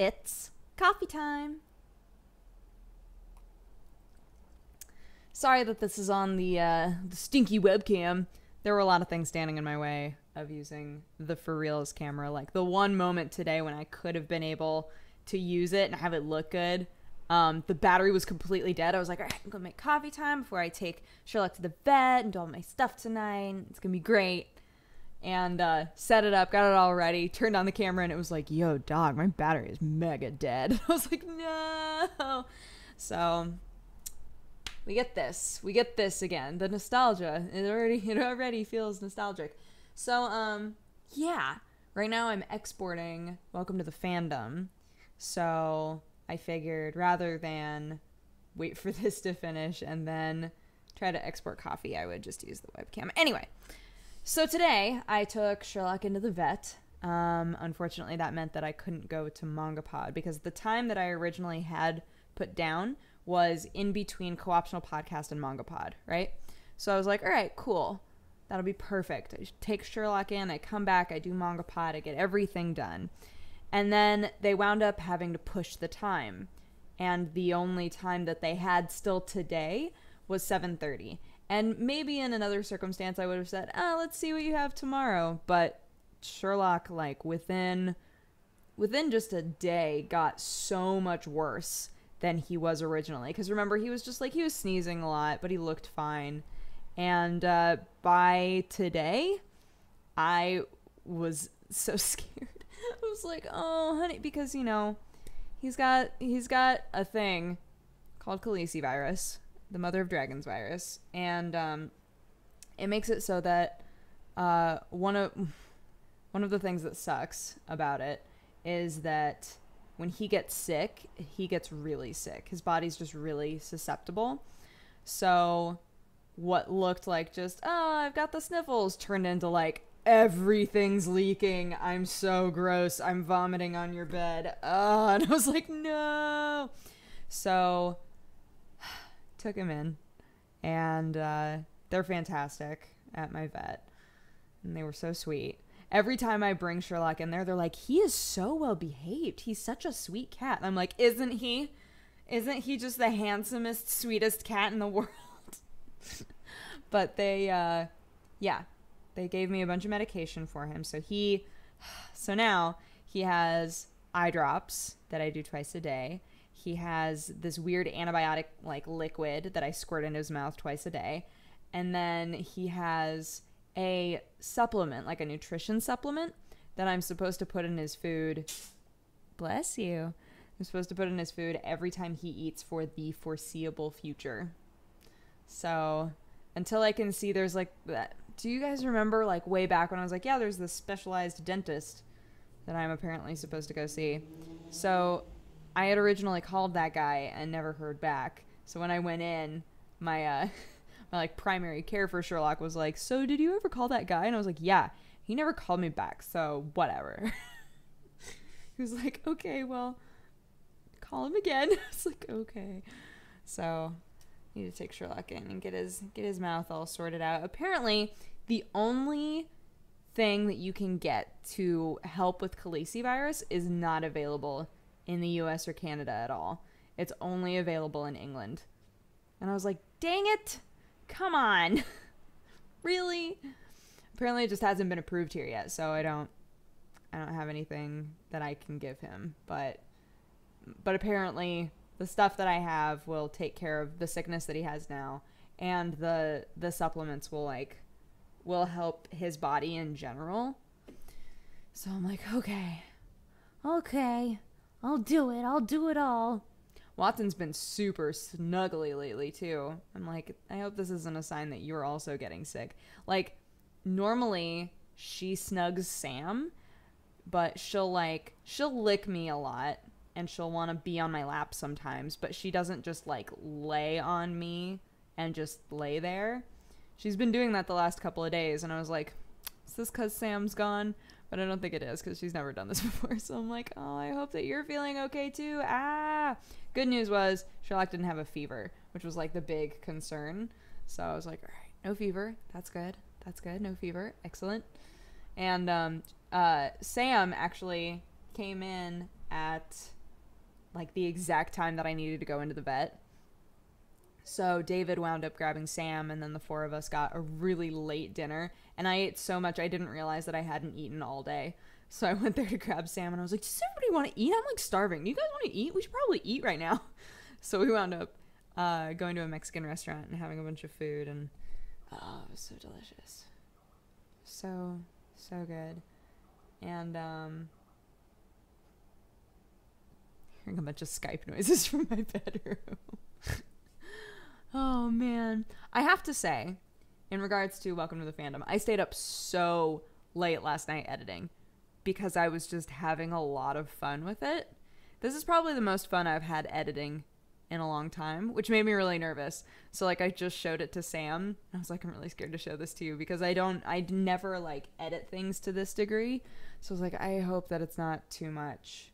It's coffee time. Sorry that this is on the stinky webcam. There were a lot of things standing in my way of using the For Reals camera. Like the one moment today when I could have been able to use it and have it look good, the battery was completely dead. I was like, all right, I'm gonna make coffee time before I take Sherlock to the vet and do all my stuff tonight. It's gonna be great. And set it up, got it all ready, turned on the camera, and it was like, yo, dog, my battery is mega dead. I was like, no. So we get this again. The nostalgia, it already feels nostalgic. So yeah, right now I'm exporting Welcome to the Fandom. So I figured rather than wait for this to finish and then try to export coffee, I would just use the webcam. Anyway, so today I took Sherlock into the vet. Unfortunately, that meant that I couldn't go to MangaPod because the time that I originally had put down was in between Co-optional Podcast and MangaPod, right? So I was like, all right, cool. That'll be perfect. I take Sherlock in, I come back, I do MangaPod, I get everything done. And then they wound up having to push the time. And the only time that they had still today was 7:30. And maybe in another circumstance I would have said, let's see what you have tomorrow. But Sherlock, like, within just a day, got so much worse than he was originally. Because remember, he was sneezing a lot, but he looked fine. And by today, I was so scared. I was like, oh, honey, because, you know, he's got a thing called Khaleesi virus, the Mother of Dragons virus, and it makes it so that one of the things that sucks about it is that when he gets sick, he gets really sick. His body's just really susceptible. So what looked like just, I've got the sniffles, turned into like, everything's leaking, I'm so gross, I'm vomiting on your bed, and I was like, no. So took him in, and they're fantastic at my vet, and they were so sweet. Every time I bring Sherlock in there, they're like, he is so well behaved, he's such a sweet cat. And I'm like, isn't he just the handsomest, sweetest cat in the world? But they they gave me a bunch of medication for him. So now he has eye drops that I do twice a day. He has this weird antibiotic like liquid that I squirt into his mouth twice a day. And then he has a supplement, like a nutrition supplement that I'm supposed to put in his food. Bless you. I'm supposed to put in his food every time he eats for the foreseeable future. So until I can see there's like that. Do you guys remember, like, way back when I was like, yeah, there's this specialized dentist that I'm apparently supposed to go see? So I had originally called that guy and never heard back. So when I went in, my like primary care for Sherlock was like, so did you ever call that guy? And I was like, yeah, he never called me back, so whatever. He was like, okay, well, call him again. I was like, okay. So need to take Sherlock in and get his mouth all sorted out. Apparently, the only thing that you can get to help with Khaleesi virus is not available in the US or Canada at all. It's only available in England. And I was like, dang it! Come on! Really? Apparently it just hasn't been approved here yet, so I don't have anything that I can give him. But apparently the stuff that I have will take care of the sickness that he has now, and the supplements will help his body in general. So I'm like, okay, I'll do it all. Watson's been super snuggly lately too. I'm like, I hope this isn't a sign that you're also getting sick. Like, normally she snugs Sam, but she'll lick me a lot. And she'll want to be on my lap sometimes, but she doesn't just like lay on me and just lay there. She's been doing that the last couple of days, and I was like, is this because Sam's gone? But I don't think it is, because she's never done this before. So I'm like, oh, I hope that you're feeling okay too. Good news was Sherlock didn't have a fever, which was like the big concern. So I was like, all right, no fever. That's good. No fever. Excellent. And Sam actually came in at like the exact time that I needed to go into the vet. So David wound up grabbing Sam, and then the four of us got a really late dinner. And I ate so much I didn't realize that I hadn't eaten all day. So I went there to grab Sam, and I was like, does everybody want to eat? I'm like starving. Do you guys want to eat? We should probably eat right now. So we wound up going to a Mexican restaurant and having a bunch of food, and oh, it was so delicious. So good. And hearing a bunch of Skype noises from my bedroom. Oh man, I have to say, in regards to Welcome to the Fandom, I stayed up so late last night editing because I was just having a lot of fun with it. This is probably the most fun I've had editing in a long time, which made me really nervous. So like I just showed it to Sam. I was like, I'm really scared to show this to you because I never like edit things to this degree. So I was like, I hope that it's not too much,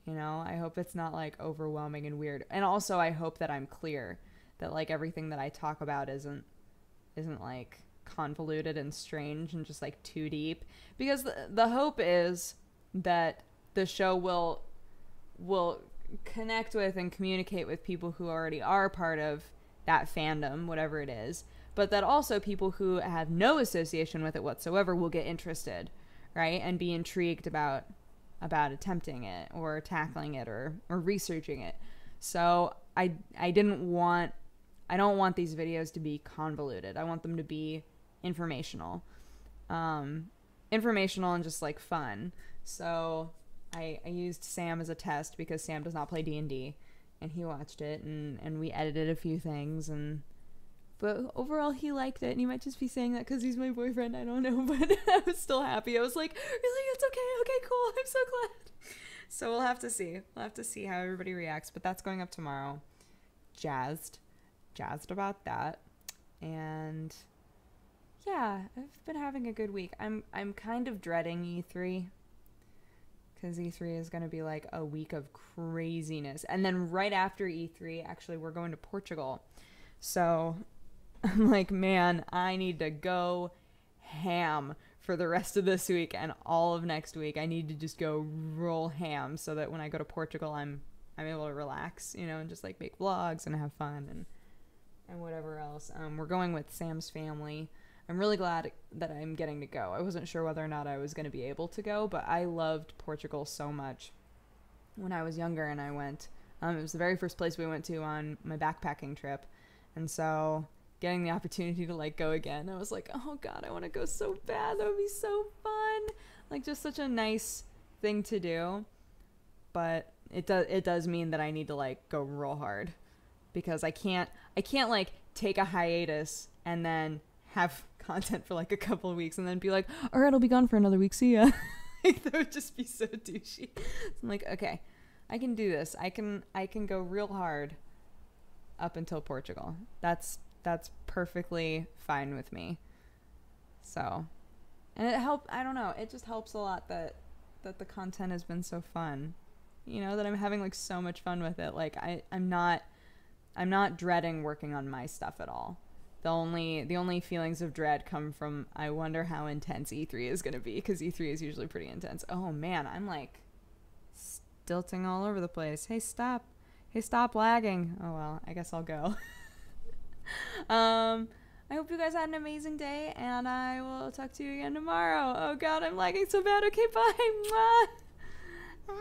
you know? I hope it's not like overwhelming and weird. And also I hope that I'm clear, that like everything that I talk about isn't like convoluted and strange and just like too deep, because the hope is that the show will connect with and communicate with people who already are part of that fandom, whatever it is, but that also people who have no association with it whatsoever will get interested, right, and be intrigued about attempting it or tackling it or researching it. So I don't want these videos to be convoluted. I want them to be informational and just like fun. So I used Sam as a test because Sam does not play D&D, and he watched it, and we edited a few things, but overall he liked it. And he might just be saying that because he's my boyfriend, I don't know, but I was still happy. I was like, really, it's okay, cool, I'm so glad. So we'll have to see how everybody reacts, but that's going up tomorrow. Jazzed about that. And yeah, I've been having a good week. I'm kind of dreading E3, because E3 is going to be like a week of craziness. And then right after E3, actually, we're going to Portugal. So I'm like, man, I need to go ham for the rest of this week and all of next week. I need to just go roll ham so that when I go to Portugal, I'm able to relax, you know, and just like make vlogs and have fun and whatever else. We're going with Sam's family. I'm really glad that I'm getting to go. I wasn't sure whether or not I was going to be able to go, but I loved Portugal so much when I was younger and I went. It was the very first place we went to on my backpacking trip. And so getting the opportunity to like go again, I was like, oh God, I want to go so bad. That would be so fun. Like just such a nice thing to do. But it does mean that I need to like go real hard, because I can't like take a hiatus and then have content for like a couple of weeks and then be like, all right, I'll be gone for another week, see ya. Like, that would just be so douchey. So I'm like, okay, I can do this. I can go real hard up until Portugal. That's perfectly fine with me. So, and I don't know, it just helps a lot that the content has been so fun, you know, that I'm having like so much fun with it. Like I'm not dreading working on my stuff at all. The only feelings of dread come from, I wonder how intense E3 is going to be, because E3 is usually pretty intense. Oh man, I'm like stilting all over the place. Hey, stop lagging. Oh well, I guess I'll go. I hope you guys had an amazing day, and I will talk to you again tomorrow. Oh God, I'm lagging so bad. Okay, bye. Mwah.